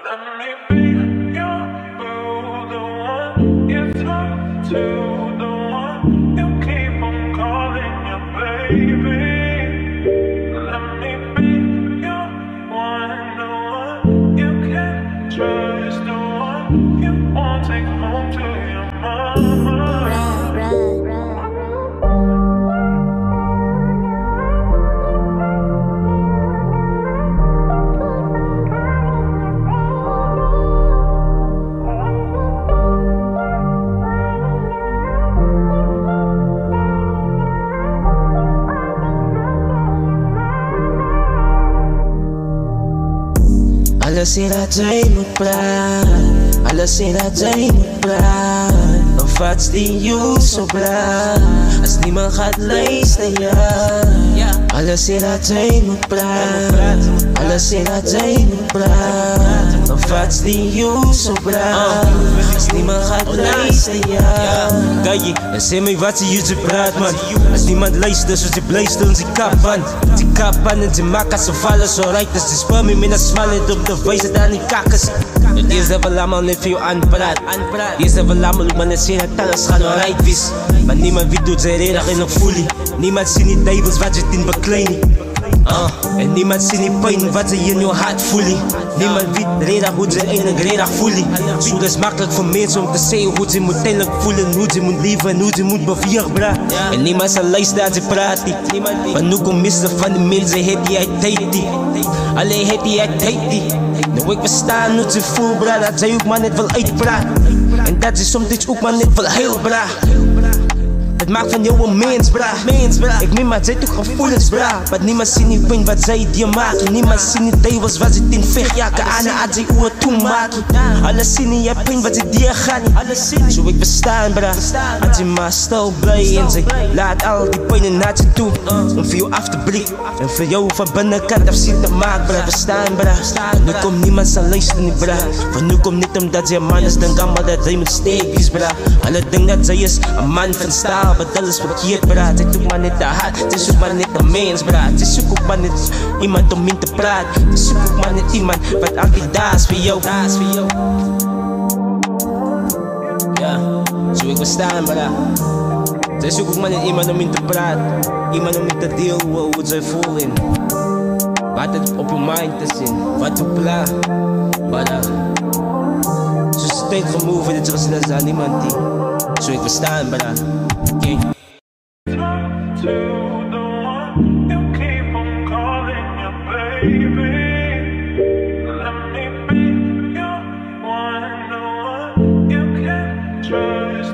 Let me be your boo, the one you talk to, the one you keep on calling your baby. Let me be your one, the one you can trust, the one you want to take home to your mama. Alles in dat zij moet praten, alles in dat zij moet praten. Of wat die you zo braaf, als niemand gaat luisteren, ja. Alles in dat zij moet praten, alles in dat zij moet praten. Of wat die you zo braaf, als niemand gaat luisteren, ja. Kijk, en zeg me wat ze hier zo praat, man. Als niemand luistert, zo ze blijft stil, ze kapan. Ze kapan en ze maken ze vallen zo right. Dus ze spelen me met een smallen op de wijze aan die kakkers. Het eerste wel allemaal net veel aanpraat. Het eerste wel allemaal ook maar net zien dat alles gaat alright is. Maar niemand weet doet zijn redig en nog voelie. Niemand ziet die duivels wat je in bekleding. En niemand ziet die pijn wat ze in je hart voelen. Niemand weet redig hoe ze eigenlijk redig voelen. Zo is makkelijk voor mensen om te zeggen hoe ze moet eindelijk voelen. Hoe ze moet leven en hoe ze moet bewegen, bra. En niemand zal luisteren als ze praten. Maar nu komt meeste van de mensen heeft die uit tijd die. Alleen heeft die uit tijd die. Nou ik verstaan hoe ze voelt, bra. Dat zij ook maar net wil uitpraten. En dat ze soms ook maar net wil heel, bra. Het maakt van jou een mens, bra. Ik meen maar zij toch gevoelens, bra. Maar niemand ziet niet pijn wat zij die maken. Niemand ziet niet duivels wat ze in vecht jaken. Aan als zij oor toemaken. Alles zien niet je pijn wat ze die gaan. Zo ik bestaan, bra. Als je maar stil blij en zij laat al die pijn naar je toe. Om voor jou af te blikken. En voor jou van binnenkant afzien te maken, bra. Bestaan, bra. Nu komt niemand zal luisteren, bra. Van nu komt niet omdat zij een man is, dan kan maar dat zij met steek is, bra. Alle denken dat zij is een man van staal. Maar dat is verkeerd, bra. Het is ook maar niet de hart, het is ook maar niet een mens, bra. Het is ook maar niet iemand om in te praten. Het is ook maar niet iemand wat altijd daar is voor jou. Ja, zo ik bestaan, bra. Het is ook maar niet iemand om in te praten. Iemand om in te delen hoe zij voelen. Wat het op je mind te zien, wat je plan. Maar zo is het tijd voor move, dit is er aan niemand die. Zo ik bestaan, bra. Okay. To the one you keep on calling your baby. Let me be your one, the one you can trust.